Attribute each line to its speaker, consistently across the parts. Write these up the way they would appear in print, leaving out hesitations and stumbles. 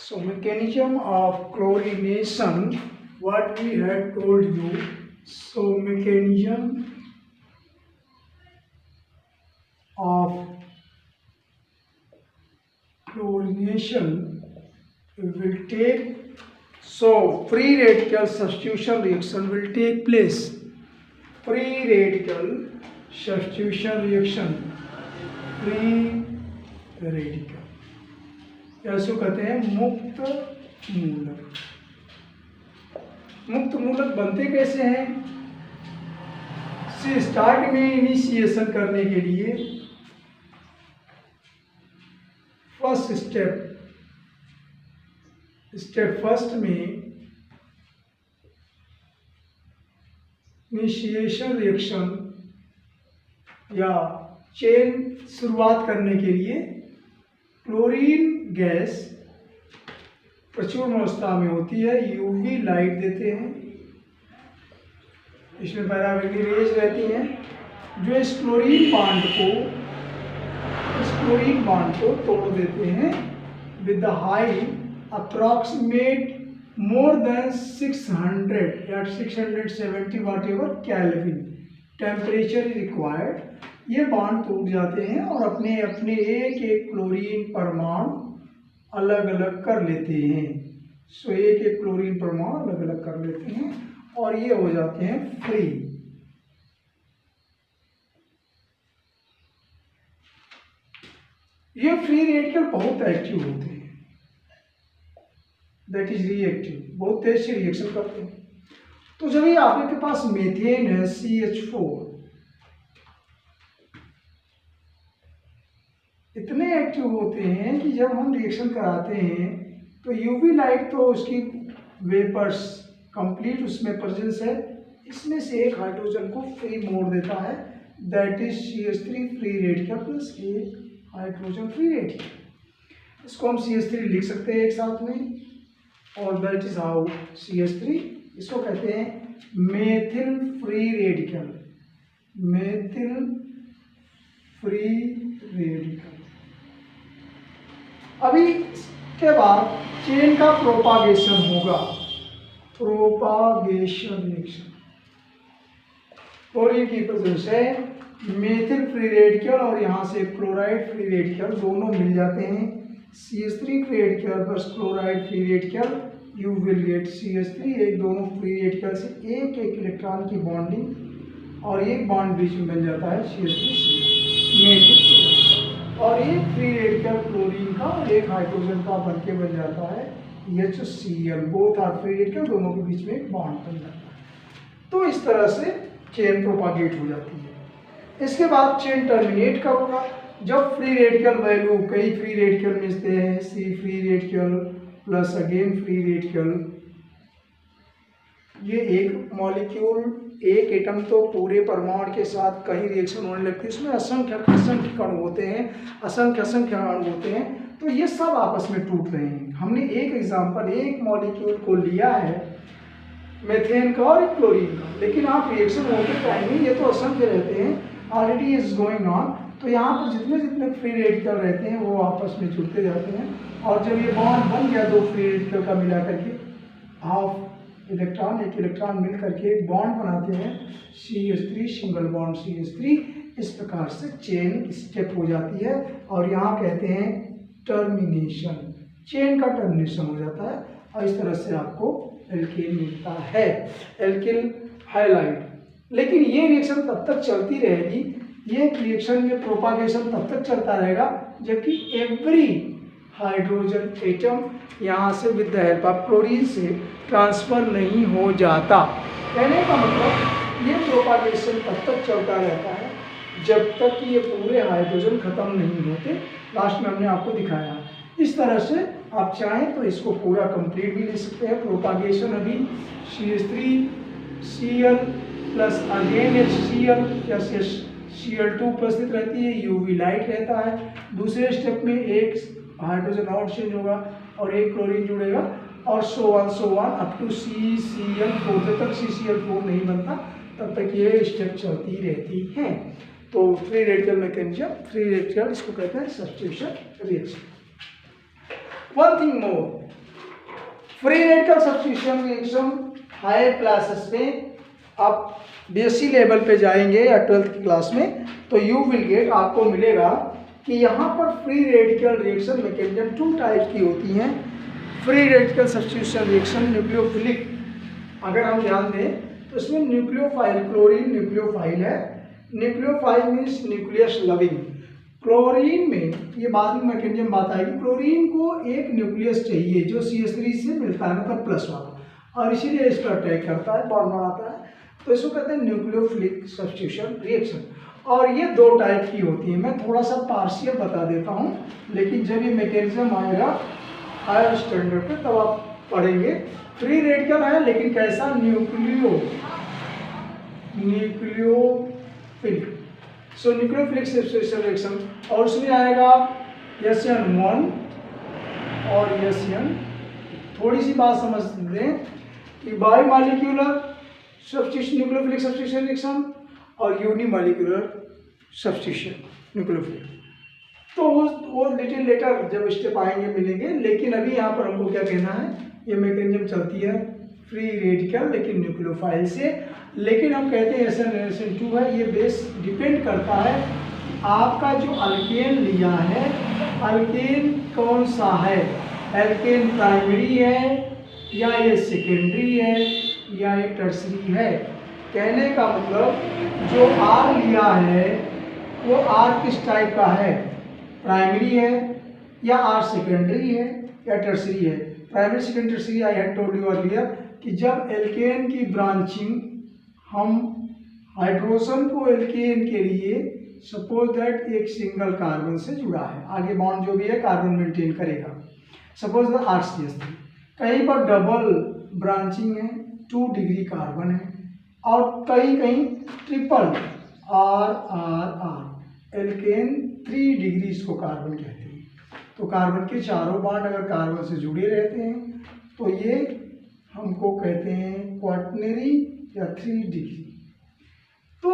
Speaker 1: So mechanism of chlorination, what we had told you. So mechanism of chlorination will take, so free radical substitution reaction will take place. Free radical substitution reaction, free radical, ऐसे कहते हैं मुक्त मूलक। मुक्त मूलक बनते कैसे हैं? से स्टार्ट में इनिशिएशन करने के लिए फर्स्ट स्टेप फर्स्ट में इनिशिएशन रिएक्शन या चेन शुरुआत करने के लिए क्लोरीन गैस प्रचुर अवस्था में होती है, यूवी लाइट देते हैं, इसमें पैरावेलिक रेज रहती हैं जो इस क्लोरीन बांड को तोड़ देते हैं with the high approximate more than 600 या 670 whatever केल्विन टेम्परेचर रिक्वायर्ड। ये बांड टूट जाते हैं और अपने अपने एक एक क्लोरीन परमाणु अलग अलग कर लेते हैं। सो एक एक क्लोरीन परमाणु अलग अलग कर लेते हैं और ये हो जाते हैं फ्री। ये फ्री रेडिकल बहुत एक्टिव होते हैं, दैट इज रिएक्टिव, बहुत तेज से रिएक्शन करते हैं। तो जब ये आपके पास मीथेन है CH4, इतने एक्टिव होते हैं कि जब हम रिएक्शन कराते हैं तो यूवी लाइट तो उसकी वेपर्स कंप्लीट उसमें प्रेजेंस है, इसमें से एक हाइड्रोजन को फ्री मोड़ देता है, that is CH3 free radical plus एक हाइड्रोजन फ्री रेडिकल। इसको हम CH3 लिख सकते हैं एक साथ में और दैट इज हाउ CH3, इसको कहते हैं methyl free radical, methyl free radical. अभी इसके बाद चेन का प्रोपागेशन होगा, प्रोपागेशन रिएक्शन। क्लोरीन की प्रेजेंस है, मेथिल फ्री रेडिकल और यहाँ से क्लोराइड फ्री रेडिकल दोनों मिल जाते हैं। CH3 free radical plus chloride free radical, you will gate CH3। एक दोनों फ्री रेडिकल से एक एक इलेक्ट्रॉन की बॉन्डिंग और एक बॉन्ड बीच में बन जाता है CH3 मेथिल, और एक फ्री रेडिकल क्लोरीन का और एक हाइड्रोजन का बनके बन जाता है HCl। Both are free radical, दोनों के बीच में एक बॉन्ड बन जाता है। तो इस तरह से चेन प्रोपागेट हो जाती है। इसके बाद चेन टर्मिनेट कब होगा? जब फ्री रेडिकल वैल्यू कई फ्री रेडिकल मिलते हैं, C free radical plus again free radical, ये एक मॉलिक्यूल एक एटम तो पूरे परमाणु के साथ कहीं रिएक्शन होने लगती है, इसमें असंख्य कण होते हैं, असंख्य अणु होते हैं, तो ये सब आपस में टूट रहे हैं। हमने एक एग्जांपल, एक मॉलिक्यूल को लिया है मेथेन का और क्लोरीन का, लेकिन आप रिएक्शन होते टाइम में ये तो असंख्य रहते हैं, ऑलरेडी इज गोइंग ऑन, तो यहाँ पर जितने जितने फ्री रेडिकल रहते हैं वो आपस में जुड़ते जाते हैं, और जब ये बॉन्ड बन गया दो फ्री रेडिकल का मिला करके, हाफ इलेक्ट्रॉन एक इलेक्ट्रॉन मिल करके एक बॉन्ड बनाते हैं CH3 सिंगल बॉन्ड CH3। इस प्रकार से चेन स्टेप हो जाती है और यहाँ कहते हैं टर्मिनेशन, चेन का टर्मिनेशन हो जाता है और इस तरह से आपको एल्केन मिलता है, एल्किल हैलाइड। लेकिन ये रिएक्शन तब तक चलती रहेगी, ये रिएक्शन में प्रोपागेशन तब तक चलता रहेगा जबकि एवरी हाइड्रोजन एटम यहाँ से with the help of chlorine से ट्रांसफर नहीं हो जाता। कहने का मतलब ये प्रोपागेशन तब तक चलता रहता है जब तक कि ये पूरे हाइड्रोजन खत्म नहीं होते। लास्ट में हमने आपको दिखाया। इस तरह से आप चाहें तो इसको पूरा कंप्लीट भी ले सकते हैं। प्रोपागेशन अभी CH3Cl प्लस अगेन HCl या Cl2 उपस्थित रहती है, यूवी लाइट रहता है। दूसरे स्टेप में एक हाइड्रोजन और चेंज होगा और एक क्लोरीन जुड़ेगा और so one up to CCl4। जब तक CCl4 नहीं बनता तब तक ये स्टेप चलती रहती हैं। तो free radical mechanism, free radical इसको कहते हैं substitution reaction. One thing more, free radical substitution reaction higher classes में आप बीएससी लेवल पे जाएंगे या 12th की क्लास में, तो यू विल गेट, आपको मिलेगा कि यहाँ पर free radical reaction mechanism 2 type की होती हैं। Free radical substitution reaction nucleophilic, अगर हम ध्यान दें तो इसमें न्यूक्लियोफाइल, क्लोरीन न्यूक्लियोफाइल है। Nucleophile means nucleus loving. Chlorine में, ये बाद में मैकेनिज्म बात आएगी, क्लोरीन को एक न्यूक्लियस चाहिए जो CH3 से मिलता है, मतलब प्लस वाला, और इसीलिए इसका अटैक करता है, बॉन्ड बनाता है, तो इसको कहते हैं न्यूक्लियोफिलिक सब्स्टिट्यूशन रिएक्शन। और ये 2 टाइप की होती है। मैं थोड़ा सा पार्शियल बता देता हूँ, लेकिन जब ये मैकेनिज्म आएगा हायर स्टैंडर्ड पे तब आप पढ़ेंगे। फ्री रेडिकल है लेकिन कैसा, न्यूक्लियोफिलिक। सो न्यूक्लियोफिलिक सब्स्टिट्यूशन रिएक्शन, और उसमें आएगा SN1 और SN। थोड़ी सी बात समझ लें कि biomolecular substitution nucleophilic substitution reaction और यूनिमॉलिक्यूलर सब्स्टिट्यूशन न्यूक्लियोफिलिक, तो वो लिटिल लेटर जब स्टेप आएंगे मिलेंगे। लेकिन अभी यहाँ पर हमको क्या कहना है, ये मैकेनिज्म चलती है फ्री रेडिकल लेकिन न्यूक्लियोफाइल से। लेकिन हम कहते हैं SN2 है, ये बेस डिपेंड करता है आपका जो अल्केन लिया है, अल्केन कौन सा है, अल्केन प्राइमरी है या ये सेकेंडरी है या ये टर्सरी है। कहने का मतलब जो R लिया है वो R किस टाइप का है, प्राइमरी है या R सेकेंडरी है या टर्सरी है। Primary secondary tertiary, I had told you earlier कि जब एल्केन की ब्रांचिंग, हम हाइड्रोजन को एल्केन के लिए सपोज दैट एक सिंगल कार्बन से जुड़ा है, आगे बॉन्ड जो भी है कार्बन मेंटेन करेगा, सपोज दैट RCH3। कहीं पर डबल ब्रांचिंग है, 2 डिग्री कार्बन है, और कहीं ट्रिपल R एल्केन 3 डिग्री इसको कार्बन कहते हैं। तो कार्बन के चारों बॉन्ड अगर कार्बन से जुड़े रहते हैं तो ये हमको कहते हैं क्वाटर्नरी या 3 डिग्री। तो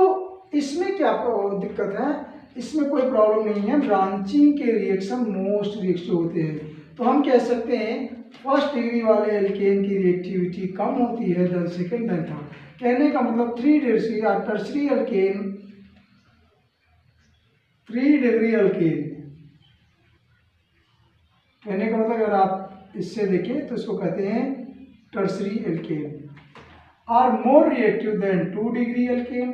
Speaker 1: इसमें क्या दिक्कत है, इसमें कोई प्रॉब्लम नहीं है। ब्रांचिंग के रिएक्शन मोस्ट रिएक्टिव होते हैं, तो हम कह सकते हैं फर्स्ट डिग्री वाले एल्केन की रिएक्टिविटी कम होती है देन सेकेंड देन थर्ड। कहने का मतलब 3 डिग्री या टर्सरी एल्केन, 3 डिग्री एल्केन, कहने का मतलब अगर आप इससे देखें तो इसको कहते हैं tertiary alkane, are more reactive than 2 degree alkane,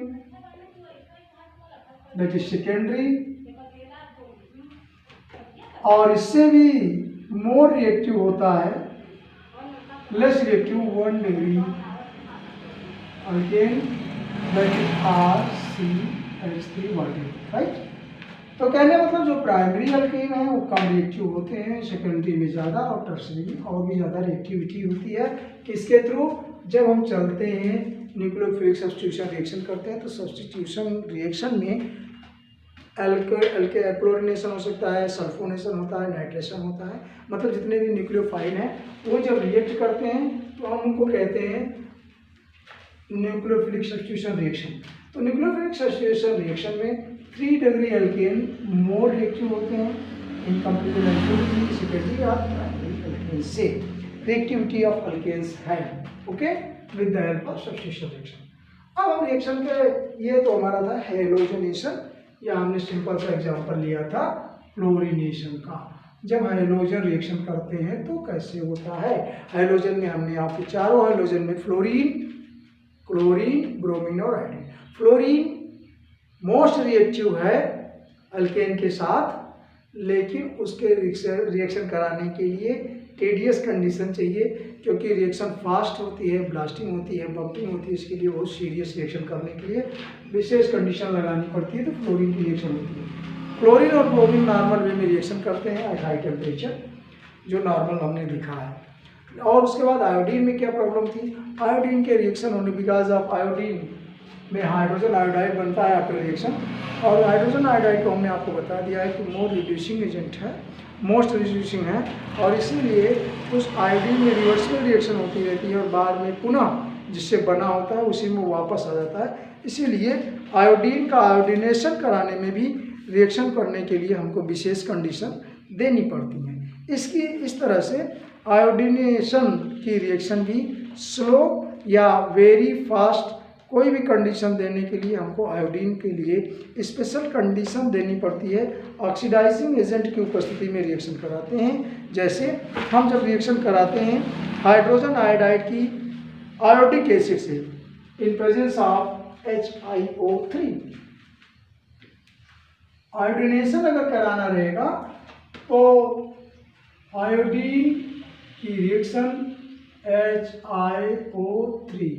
Speaker 1: that is secondary, और इससे भी मोर रिएक्टिव होता है, less reactive 1 degree alkane, that is RCH3 right. तो कहने मतलब जो प्राइमरी एल्केन है वो कम रिएक्टिव होते हैं, सेकेंडरी में ज़्यादा और टर्सरी में और भी ज़्यादा रिएक्टिविटी होती है। किसके थ्रू, जब हम चलते हैं न्यूक्लियोफिलिक सब्स्टिट्यूशन रिएक्शन करते हैं, तो सब्स्टिट्यूशन रिएक्शन में क्लोरीनेशन हो सकता है, सल्फोनेशन होता है, नाइट्रेशन होता है, मतलब जितने भी न्यूक्लियोफाइल हैं वो जब रिएक्ट करते हैं तो हम उनको कहते हैं न्यूक्लियोफिलिक सब्स्टिट्यूशन रिएक्शन। तो न्यूक्लियोफिलिक सब्स्टिट्यूशन रिएक्शन में 3 डिग्री एल्केन मोर रिएक्टिव होते हैं इन कंपेरिजन टू सेकेंडरी और प्राइमरी एल्केन से। रिएक्टिविटी ऑफ एल्केन्स है, okay, with the help of substitution reaction. अब हम रिएक्शन के, ये तो हमारा था हेलोजनेशन, या हमने सिंपल सा एग्जांपल लिया था फ्लोरीनेशन का। जब हाइड्रोजन रिएक्शन करते हैं तो कैसे होता है। हाइड्रोजन में हमने आपको चारों हाइड्रोजन में फ्लोरीन, क्लोरीन, ब्रोमीन और आयोडीन। फ्लोरीन मोस्ट रिएक्टिव है अल्केन के साथ, लेकिन उसके रिएक्शन कराने के लिए टेडियस कंडीशन चाहिए, क्योंकि रिएक्शन फास्ट होती है, ब्लास्टिंग होती है, बम्पिंग होती है, इसके लिए बहुत सीरियस रिएक्शन करने के लिए विशेष कंडीशन लगानी पड़ती है, तो फ्लोरीन की रिएक्शन होती है। क्लोरीन और ब्रोमीन नॉर्मल वे में रिएक्शन करते हैं एट हाई टेम्परेचर, जो नॉर्मल हमने लिखा है। और उसके बाद आयोडीन में क्या प्रॉब्लम थी, आयोडीन के रिएक्शन होने बिकॉज ऑफ आयोडीन में हाइड्रोजन आयोडाइड बनता है आफ्टर रिएक्शन, और हाइड्रोजन आयोडाइड को हमने आपको बता दिया है कि मोर रिड्यूसिंग एजेंट है, मोस्ट रिड्यूसिंग है, और इसीलिए उस आयोडीन में रिवर्सिबल रिएक्शन होती रहती है और बाद में पुनः जिससे बना होता है उसी में वापस आ जाता है। इसीलिए आयोडीन का आयोडीनेशन कराने में भी रिएक्शन करने के लिए हमको विशेष कंडीशन देनी पड़ती हैं। इसकी इस तरह से आयोडीनेशन की रिएक्शन भी स्लो या वेरी फास्ट, कोई भी कंडीशन देने के लिए हमको आयोडीन के लिए स्पेशल कंडीशन देनी पड़ती है। ऑक्सीडाइजिंग एजेंट की उपस्थिति में रिएक्शन कराते हैं। जैसे हम जब रिएक्शन कराते हैं हाइड्रोजन आयोडाइड की आयोडिक एसिड से in presence of HiO3, iodination अगर कराना रहेगा तो आयोडीन की रिएक्शन HiO3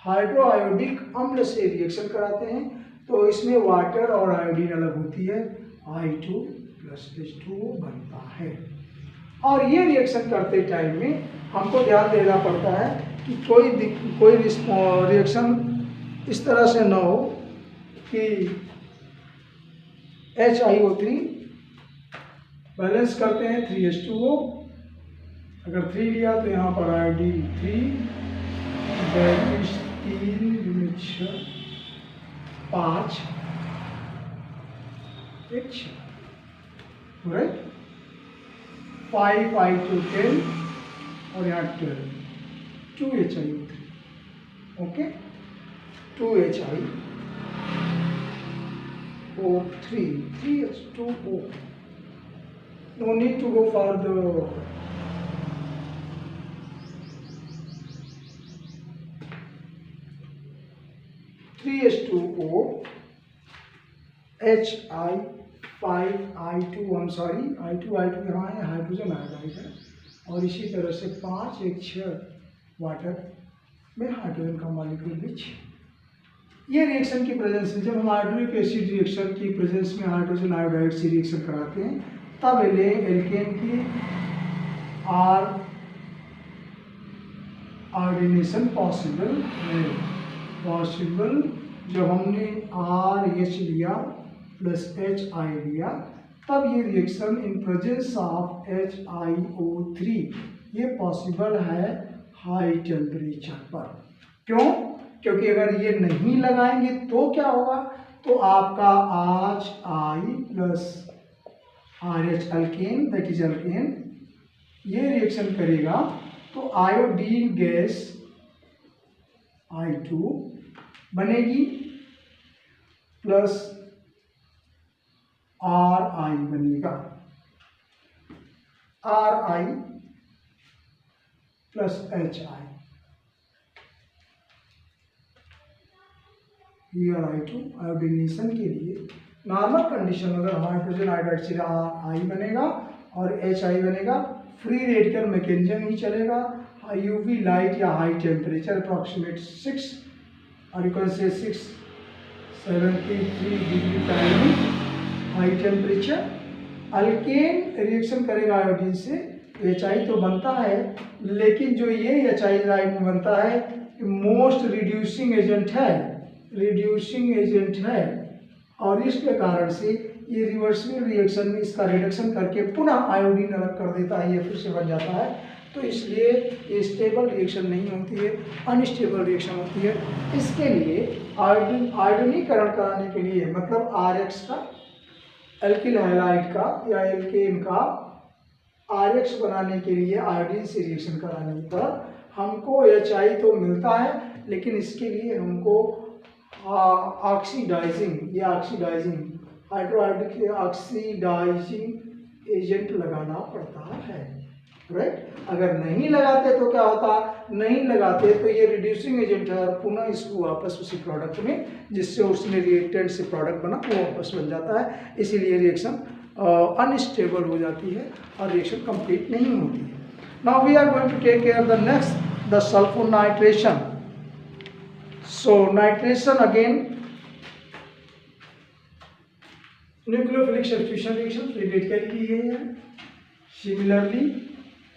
Speaker 1: हाइड्रोआयोडिक अम्ल से रिएक्शन कराते हैं, तो इसमें वाटर और आयोडीन अलग होती है, I2+H2O बनता है। और ये रिएक्शन करते टाइम में हमको ध्यान देना पड़ता है कि कोई रिएक्शन इस तरह से ना हो कि HiO3 बैलेंस करते हैं 3H2O, अगर 3 लिया तो यहाँ पर आयोडीन 3 5 राइट 5 I2 10 और यहाँ 12 2HiO3 okay 2HiO3 3H2O no need to go for the H2O Hi5I2 I2 यहाँ है, हाइड्रोजन आयोडाइड है, और इसी तरह से 5 1 6 वाटर में हाइड्रोजन का मॉलिक्यूल भी 6। ये रिएक्शन की प्रेजेंस में जब हम हाइड्रोक्लोरिक एसिड रिएक्शन की प्रेजेंस में हाइड्रोजन आयोडाइड से रिएक्शन कराते हैं तब एल्केन की आयोडीनेशन पॉसिबल है। जब हमने RH लिया प्लस HI लिया तब ये reaction in presence of HiO3 ये पॉसिबल है हाई टेम्परेचर पर। क्यों? क्योंकि अगर ये नहीं लगाएंगे तो क्या होगा, तो आपका HI plus RH alkane that is alkane ये रिएक्शन करेगा तो आयोडीन गैस I2 बनेगी प्लस Ri बनेगा, Ri plus HI here I2 iodination के लिए नॉर्मल कंडीशन अगर हाइड्रोजन आयोडाइड से I बनेगा और HI बनेगा, फ्री रेडिकल मैकेनिज्म ही चलेगा, UV लाइट या हाई टेम्परेचर अप्रॉक्सीमेट 6 और you can say 673 degree Fahrenheit high temperature. Alkane reaction करेगा आयोडीन से, HI तो बनता है लेकिन जो ये HI में बनता है मोस्ट रिड्यूसिंग एजेंट है और इसके कारण से ये रिवर्सिबल रिएक्शन में इसका रिडक्शन करके पुनः आयोडीन अलग कर देता है, ये फिर से बन जाता है। तो इसलिए ये स्टेबल रिएक्शन नहीं होती है, अनस्टेबल रिएक्शन होती है। इसके लिए आयोडीनीकरण कराने के लिए मतलब RX का एल्किल हैलाइड का या एल्केन का RX बनाने के लिए आयोडीन से रिएक्शन कराने पर हमको HI तो मिलता है, लेकिन इसके लिए हमको ऑक्सीडाइजिंग हाइड्रोआयोडिक ऑक्सीडाइजिंग एजेंट लगाना पड़ता है, राइट। अगर नहीं लगाते तो क्या होता, नहीं लगाते तो ये रिड्यूसिंग एजेंट है, पुनः इसको वापस उसी प्रोडक्ट में जिससे उसने रिएक्टेंट से प्रोडक्ट बना वो वापस बन जाता है, इसीलिए रिएक्शन अनस्टेबल हो जाती है और रिएक्शन कंप्लीट नहीं होती है। Now we are going to take care the next, the sulphur nitration. So nitration again nucleophilic substitution reaction radical की है। सिमिलरली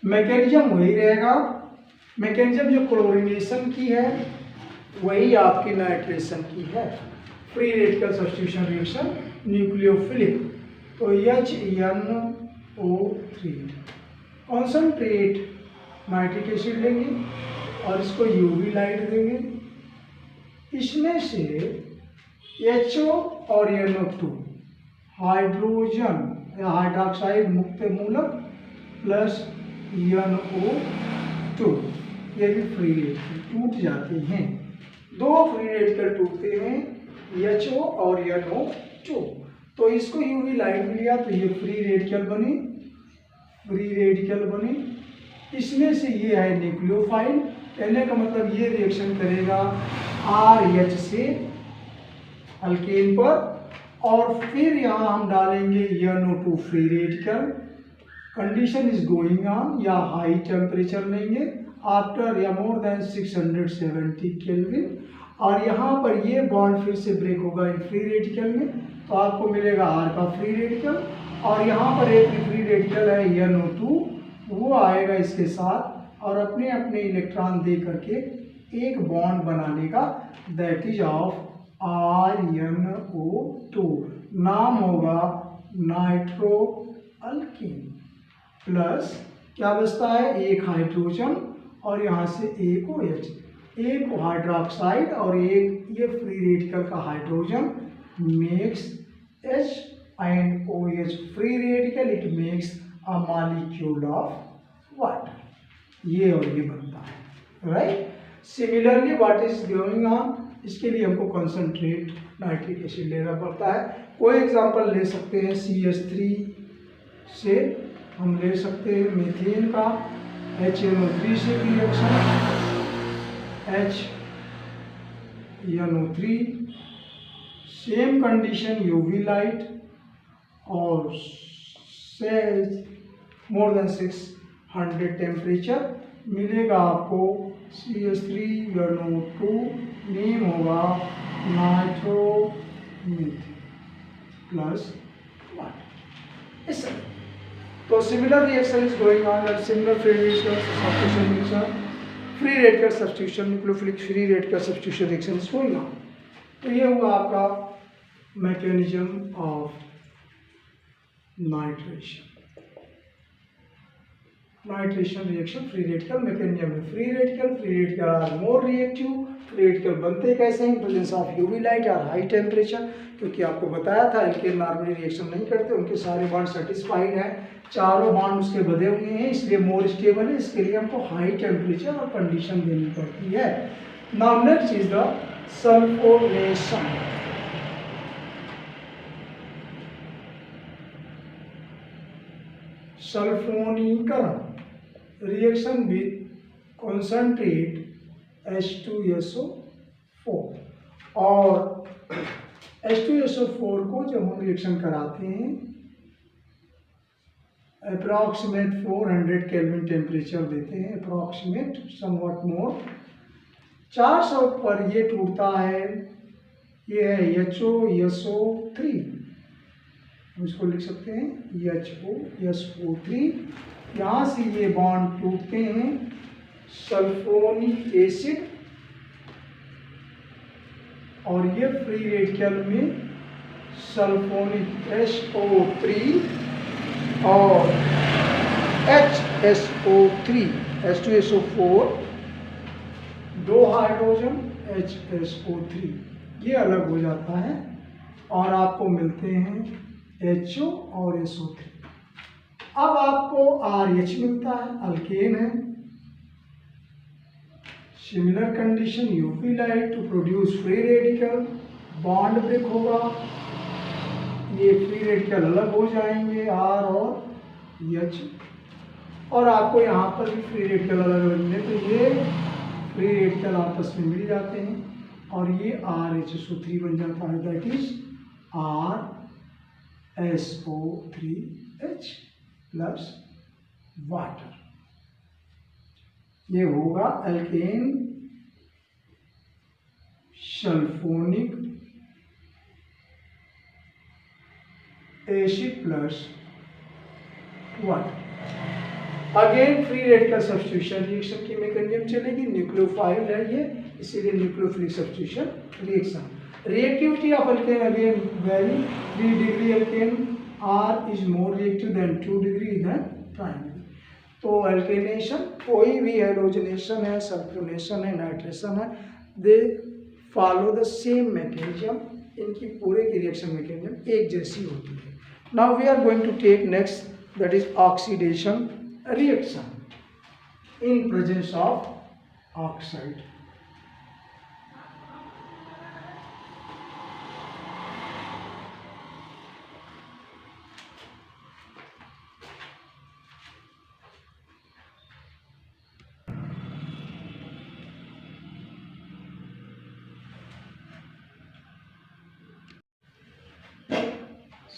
Speaker 1: मैकेनिज्म वही रहेगा, मैकेनिज्म जो क्लोरीनेशन की है वही आपकी नाइट्रेशन की है। Free radical substitution reaction nucleophilic, तो HNO3 कॉन्सनट्रेट नाइट्रिक एसिड लेंगे और इसको यूवी लाइट देंगे, इसमें से HO और NO2 हाइड्रोजन या हाइड्रोक्साइड मुक्त मूलक प्लस NO2, ये भी फ्री रेडिकल टूट जाते हैं। दो फ्री रेडिकल टूटते हैं, HO और NO2। तो इसको यूवी लाइट में लिया तो ये फ्री रेडिकल बनी, फ्री रेडिकल बनी। इसमें से ये है न्यूक्लियोफाइल। कहने का मतलब ये रिएक्शन करेगा RH से अल्केन पर, और फिर यहाँ हम डालेंगे NO2 free radical. Condition is going on, या हाई टेम्परेचर लेंगे आफ्टर या मोर देन 670 केल्विन, और यहाँ पर ये बॉन्ड फिर से ब्रेक होगा इन फ्री रेडिकल में, तो आपको मिलेगा R का फ्री रेडिकल, और यहाँ पर एक फ्री रेडिकल है NO2, वो आएगा इसके साथ और अपने अपने इलेक्ट्रॉन दे करके एक बॉन्ड बना लेगा, दैट इज ऑफ RNO2। नाम होगा नाइट्रो अल्कीन। प्लस क्या बचता है, एक हाइड्रोजन और यहाँ से एक OH, एक हाइड्रोक्साइड और एक ये फ्री रेडिकल का hydrogen makes H and OH free radical, it makes a molecule of water। ये और ये बनता है, right. Similarly what is going on, इसके लिए हमको कंसंट्रेट नाइट्रिक एसिड लेना पड़ता है। कोई एग्जांपल ले सकते हैं CH3 से, हम ले सकते हैं मीथेन का HNO3 से reaction, HNO3, same condition UV light और मोर देन 600 टेम्परेचर, मिलेगा आपको CH3NO2, नेम होगा नाइट्रोमीथेन प्लस वाटर। इस तो similar reaction is going on and similar free radical substitution, free radical substitution, nucleophilic free radical substitution reaction is going on. तो ये हुआ आपका mechanism of nitration, nitration reaction free radical mechanism में। Free radical are more reactive, free radical बनते कैसे हैं, presence of UV light और high temperature, क्योंकि आपको बताया था एल्केन नॉर्मली रिएक्शन नहीं करते, उनके सारे बॉन्ड सेटिस्फाइड हैं, चारों बॉन्ड उसके बधे हुए हैं, इसलिए मोर स्टेबल है। इसके लिए हमको हाई टेम्परेचर और कंडीशन देनी पड़ती है। Now next is the sulphonation. सल्फोनीकरण, रिएक्शन विद कॉन्सेंट्रेट H2SO4, और H2SO4 को जब हम रिएक्शन कराते हैं अप्रॉक्सीमेट 400 केल्विन टेम्परेचर देते हैं, अप्रॉक्सीमेट समवट मोर 400 पर ये टूटता है, ये है HOSO3, हम इसको लिख सकते हैं HOSO3। यहाँ से ये बॉन्ड टूटते हैं सल्फोनिक एसिड, और ये फ्री रेडिकल में सल्फोनिक SO3 और HSO3, H2SO4, दो हाइड्रोजन HSO3, ये अलग हो जाता है और आपको मिलते हैं HO और SO3। अब आपको RH मिलता है, अल्केन है। Similar condition, UV light to produce free radical, bond break होगा, ये फ्री रेडिकल अलग हो जाएंगे R और H, और आपको यहाँ पर भी फ्री रेडिकल अलग अलग मिले, तो ये फ्री रेडिकल आपस में मिल जाते हैं और ये RHSO3 बन जाता है, that is RSO3H plus water. ये होगा alkane sulphonic acid plus water. Again free radical substitution reaction की मैकेनिज्म चलेगी, न्यूक्लियोफाइल है ये, इसीलिए nucleophilic substitution reaction. Reactivity of alkane again very, 3 degree alkane R is more reactive than 2 degree than primary. तो अल्केनेशन, कोई भी हेलोजनेशन है, सल्फोनेशन है, नाइट्रेशन है, they follow the same mechanism, इनकी पूरे की रिएक्शन मैकेनिज्म एक जैसी होती है। Now we are going to take next, that is oxidation reaction. in presence of oxide.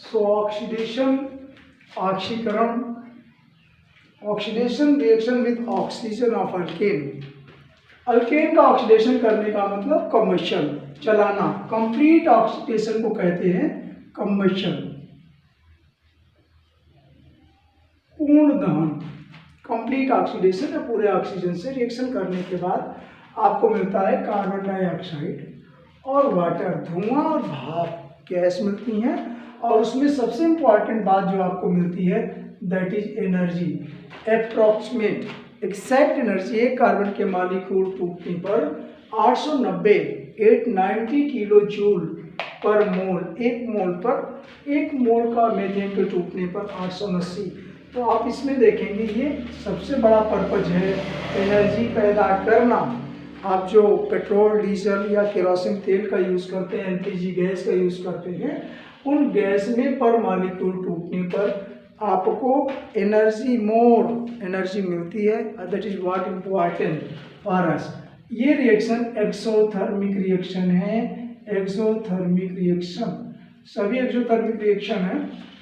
Speaker 1: So oxidation reaction with oxygen of alkane. Alkane का oxidation करने का मतलब कम्बशन, चलाना। कंप्लीट ऑक्सीडेशन को कहते हैं कम्बशन, पूर्ण दहन। कंप्लीट ऑक्सीडेशन या पूरे ऑक्सीजन से रिएक्शन करने के बाद आपको मिलता है कार्बन डाइऑक्साइड और वाटर, धुआं और भाप गैस मिलती हैं। और उसमें सबसे इम्पॉर्टेंट बात जो आपको मिलती है that is energy. Approximate exact energy एक कार्बन के मॉलिक्यूल टूटने पर 890 किलो जूल पर मोल, एक मोल का मीथेन के टूटने पर 880। तो आप इसमें देखेंगे ये सबसे बड़ा पर्पज है एनर्जी पैदा करना। आप जो पेट्रोल, डीजल या केरोसिन तेल का यूज़ करते हैं, एलपीजी गैस का यूज़ करते हैं, उन गैस में पर मॉलिक्यूल टूटने पर आपको मोर एनर्जी मिलती है। That is what important for us. ये रिएक्शन एक्सोथर्मिक रिएक्शन है। एक्सोथर्मिक रिएक्शन, सभी एक्सोथर्मिक रिएक्शन है,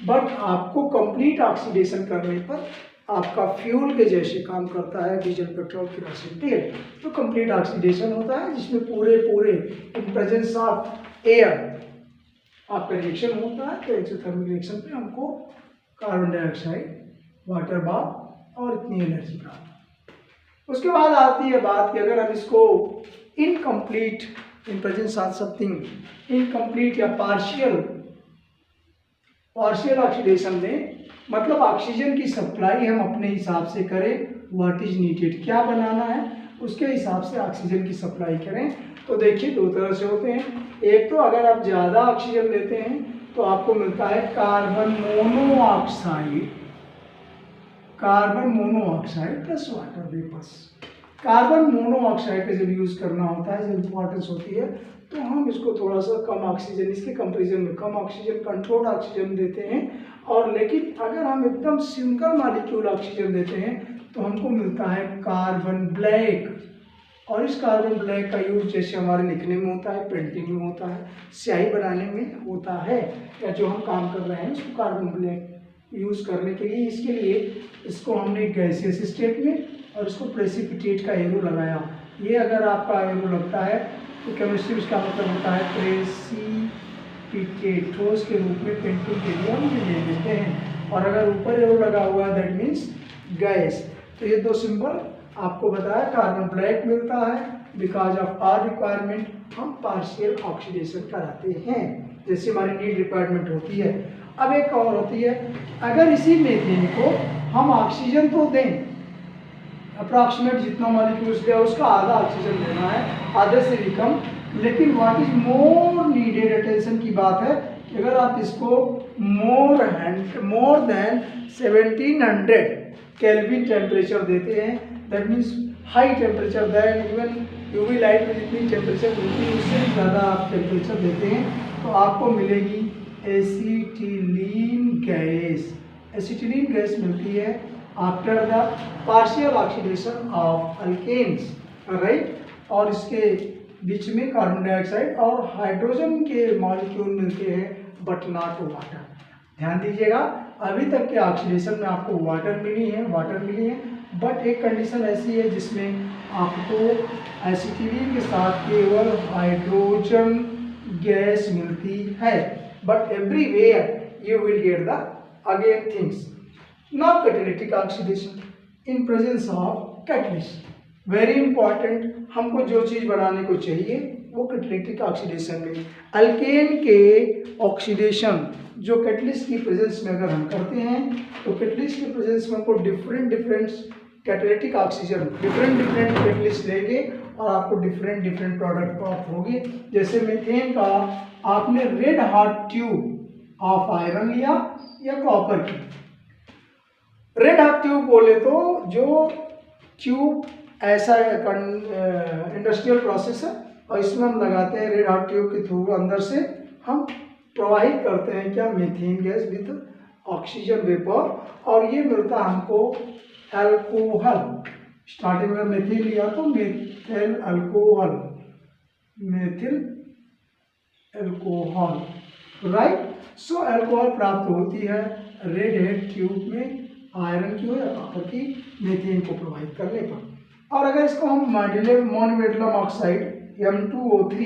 Speaker 1: बट आपको कंप्लीट ऑक्सीडेशन करने पर आपका फ्यूल के जैसे काम करता है डीजल, पेट्रोल, केरोसिन तेल। तो कंप्लीट ऑक्सीडेशन होता है जिसमें पूरे इन प्रेजेंस ऑफ एयर आपका रिएक्शन होता है। तो एक्सोथर्मिक रिएक्शन पे हमको कार्बन डाइऑक्साइड, वाटर भाप और इतनी एनर्जी प्राप्त। उसके बाद आती है बात कि अगर हम इसको incomplete, in presence of something incomplete या पार्शियल ऑक्सीडेशन दें, मतलब ऑक्सीजन की सप्लाई हम अपने हिसाब से करें, व्हाट इज नीडेड, क्या बनाना है उसके हिसाब से ऑक्सीजन की सप्लाई करें। तो देखिए दो तरह से होते हैं। एक तो अगर आप ज़्यादा ऑक्सीजन लेते हैं तो आपको मिलता है carbon monoxide plus water vapours. Carbon monoxide का जब यूज़ करना होता है, जब इंपॉर्टेंस होती है, तो हम इसको थोड़ा सा कम ऑक्सीजन, इसके कंपेरिजन में कम ऑक्सीजन, कंट्रोल्ड ऑक्सीजन देते हैं। और लेकिन अगर हम एकदम सिंगल मॉलिक्यूल ऑक्सीजन देते हैं तो हमको मिलता है कार्बन ब्लैक। और इस कार्बन ब्लैक का यूज जैसे हमारे लिखने में होता है, पेंटिंग में होता है, स्याही बनाने में होता है, या जो हम काम कर रहे हैं उसको कार्बन ब्लैक यूज़ करने के लिए, इसके लिए इसको हमने गैसियस स्टेट में और इसको प्रेसिपिटेट का एरो लगाया। ये अगर आपका एरो लगता है तो केमिस्ट्री उसका मतलब होता है प्रेसिपिटेट, ठोस के रूप में पेंटिंग के लिए हम ये ले लेते हैं। और अगर ऊपर एरो लगा हुआ है दैट मीन्स गैस। तो ये दो सिंबल आपको बताया। कार्बन ब्लैक मिलता है बिकॉज ऑफ आर रिक्वायरमेंट, हम पार्शियल ऑक्सीडेशन कराते हैं जैसे हमारी नीड रिक्वायरमेंट होती है। अब एक और होती है, अगर इसी मीथेन को हम ऑक्सीजन तो दें, अप्रॉक्सीमेट जितना मॉलिक्यूल्स दिया उसका आधा ऑक्सीजन देना है, आधे से भी कम, लेकिन what is more needed, attention की बात है कि अगर आप इसको मोर देन 1700 केल्विन टेम्परेचर देते हैं, that means high temperature then even UV light में जितनी टेम्परेचर होती है उससे ज़्यादा आप टेम्परेचर देते हैं, तो आपको मिलेगी एसिटिलीन गैस। एसिटिलीन गैस मिलती है after the partial oxidation of alkanes, right. और इसके बीच में कार्बन डाइऑक्साइड और हाइड्रोजन के मॉलिक्यूल मिलते हैं बट नॉट वाटर। ध्यान दीजिएगा, अभी तक के ऑक्सीडेशन में आपको वाटर मिली है, बट एक कंडीशन ऐसी है जिसमें आपको एसिटिलीन के साथ केवल हाइड्रोजन गैस मिलती है, but everywhere you will get the again things. Now catalytic oxidation in presence of catalyst, very important. हमको जो चीज़ बनाने को चाहिए वो कैटेलिटिक ऑक्सीडेशन में, अल्केन के ऑक्सीडेशन जो कैटलिस्ट की प्रेजेंस में अगर हम करते हैं तो कैटलिस्ट की प्रेजेंस में हमको different catalytic oxygen different catalyst देंगे और आपको डिफरेंट प्रोडक्ट प्राप्त होगी। जैसे मीथेन का आपने red hot tube of iron लिया या कॉपर की। रेड हॉट ट्यूब बोले तो जो ट्यूब ऐसा इंडस्ट्रियल प्रोसेस है और इसमें हम लगाते हैं रेड हॉट ट्यूब के थ्रू, अंदर से हम प्रवाहित करते हैं क्या, methane gas with oxygen vapour, और ये मिलता है हमको अल्कोहल। स्टार्टिंग में मेथिल लिया तो methyl alcohol, methyl alcohol, right. So alcohol प्राप्त होती है रेड हेड ट्यूब में आयरन की या कॉपर की मीथेन को प्रवाहित करने पर। और अगर इसको हम मोनोमेटलम ऑक्साइड M2O3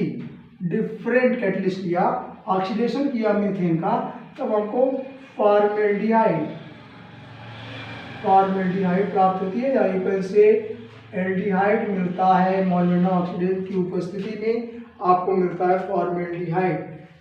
Speaker 1: डिफरेंट कैटलिस्ट लिया, ऑक्सीडेशन किया मीथेन का, तब हमको फॉर्मेल्डिहाइड प्राप्त होती है, या यूं से एल्डिहाइड मिलता है। मोनोमेटलम ऑक्सीडेशन की उपस्थिति में आपको मिलता है फॉर्मेल्डिहाइड।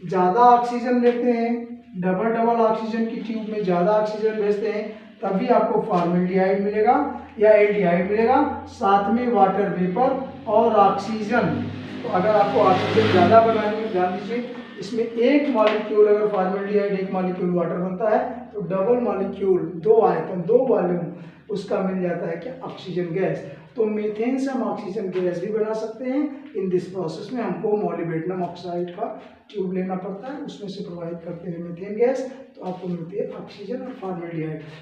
Speaker 1: ज़्यादा ऑक्सीजन लेते हैं, डबल ऑक्सीजन की ट्यूब में ज़्यादा ऑक्सीजन भेजते हैं, तभी आपको फॉर्मेल्डिहाइड मिलेगा या एल्डिहाइड मिलेगा, साथ में वाटर वेपर और ऑक्सीजन। तो अगर आपको ऑक्सीजन ज़्यादा बनानी है, ध्यान दीजिए, इसमें एक मॉलिक्यूल अगर फॉर्मेल्डिहाइड एक मॉलिक्यूल वाटर बनता है तो डबल मॉलिक्यूल, दो आयतन, दो वॉल्यूम उसका मिल जाता है क्या, ऑक्सीजन गैस। तो मीथेन से हम ऑक्सीजन गैस भी बना सकते हैं। इन दिस प्रोसेस में हमको मोलिब्डेनम ऑक्साइड का ट्यूब लेना पड़ता है, उसमें से प्रोवाइड करते हैं मीथेन गैस, तो आपको मिलती है ऑक्सीजन और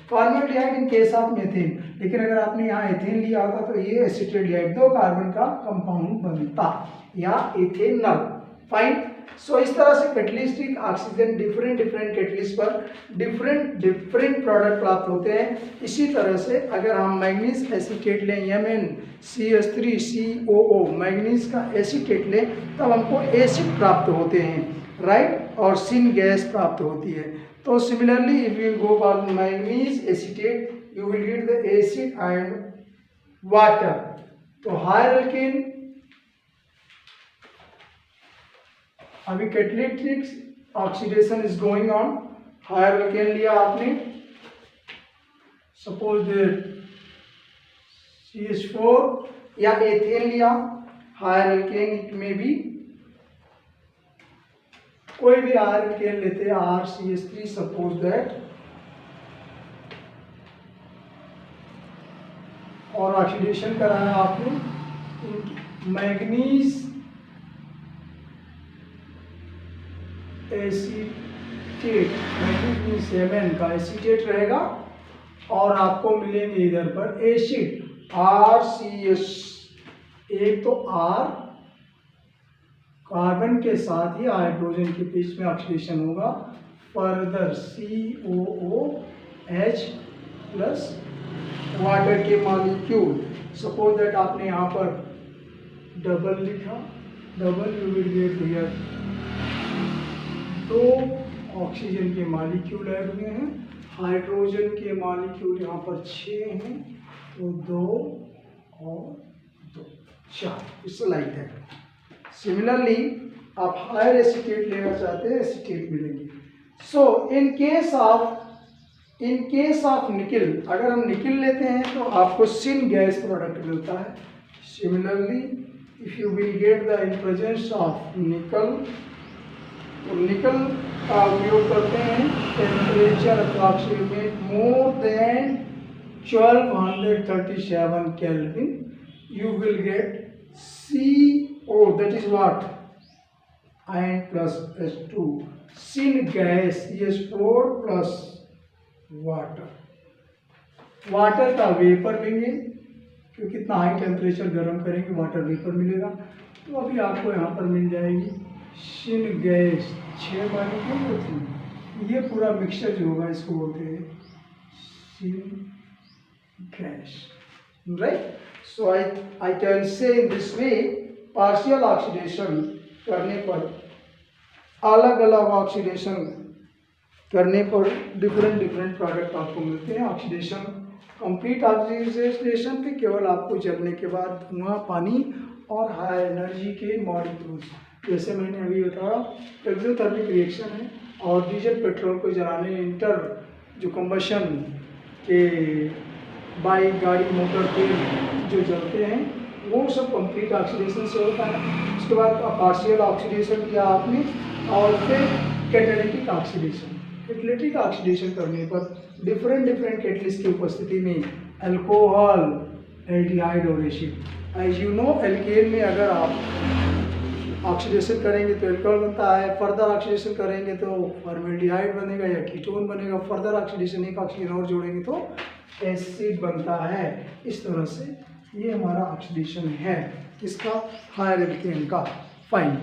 Speaker 1: formaldehyde in case of methane. लेकिन अगर आपने यहाँ एथेन लिया होता तो ये एसिटिल्डिहाइड, दो कार्बन का कंपाउंड बनता, या इथेनॉल, फाइन। सो इस तरह से कैटलिस्टिक ऑक्सीजन डिफरेंट कैटलिस्ट पर डिफरेंट प्रोडक्ट प्राप्त होते हैं। इसी तरह से अगर हम मैग्नीज एसीटेट लें, MnCH3COO, मैग्नीज का एसीटेट लें, तब हमको एसिड प्राप्त होते हैं, राइट, और सिन गैस प्राप्त होती है। तो similarly if you go for manganese acetate you will get the acid and water. तो हायर अल्केन, अभी catalytic oxidation is going on. Higher alkane लिया आपने, सपोज दैट CH4, या एथेन लिया, हायर अल्केन इट में भी कोई भी हायर अल्केन लेते हैं, RCH3 सपोज दैट, और ऑक्सीडेशन कराया आपने मैग्नीज एसीटेट, मैग्नीज Mn का एसीटेट रहेगा, और आपको मिलेंगे इधर पर एसिड RCH, एक तो R कार्बन के साथ ही हाइड्रोजन के बीच में ऑक्सीडेशन होगा, फर्दर COOH प्लस वाटर के मॉलिक्यूल। सपोज दैट आपने यहाँ पर डबल लिखा, double U will get here दो ऑक्सीजन के मॉलिक्यूल ऐड हुए हैं, हाइड्रोजन के मॉलिक्यूल यहाँ पर 6 हैं, तो 2 और 2 4, इस लाइक है। सिमिलरली आप हायर एसीटेट लेना चाहते हैं, एसीटेट मिलेंगे। सो इन केस ऑफ निकिल, अगर हम निकिल लेते हैं तो आपको सिन गैस प्रोडक्ट मिलता है। Similarly if you will get the in presence of निकल, तो निकल का उपयोग करते हैं temperature approximate more than 1237 kelvin, you will gate CO, that is what, iron plus H2, syn gas CH4 plus water, water का वेपर लेंगे, क्योंकि कितना हाई टेम्परेचर गर्म करेंगे वाटर वेपर मिलेगा। तो अभी आपको यहाँ पर मिल जाएगी सिन गैस, 6 मॉलिक्यूल होती, ये पूरा मिक्सचर जो होगा इसको बोलते हैं syn gas, right. So I can say in this way, partial oxidation करने पर, अलग अलग ऑक्सीडेशन करने पर डिफरेंट प्रोडक्ट आपको मिलते हैं। ऑक्सीडेशन, कंप्लीट ऑक्सीडेशन पे केवल आपको जलने के बाद धुआं, पानी और हाई एनर्जी के मॉलिक्यूल्स, जैसे मैंने अभी बताया एक्सोथर्मिक रिएक्शन है, और डीजल पेट्रोल को जलाने इंटर जो कंबशन के बाइक, गाड़ी, मोटर, तेल जो जलते हैं, वो सब कंप्लीट ऑक्सीडेशन से होता है। उसके बाद पार्शियल ऑक्सीडेशन किया आपने, और फिर कैटालिटिक ऑक्सीडेशन। कैटालिटिक ऑक्सीडेशन करने पर डिफरेंट कैटलिस्ट की उपस्थिति में अल्कोहल, एल्डिहाइड और acid. As you know alkane में अगर आप ऑक्सीडेशन करेंगे तो एल्कोहल बनता है, फर्दर ऑक्सीडेशन करेंगे तो फॉर्मेल्डिहाइड बनेगा या कीटोन बनेगा, फर्दर ऑक्सीडेशन एक ऑक्सीजन और जोड़ेंगे तो एसिड बनता है। इस तरह से ये हमारा ऑक्सीडेशन है, इसका हायर एल्केन का। फाइन।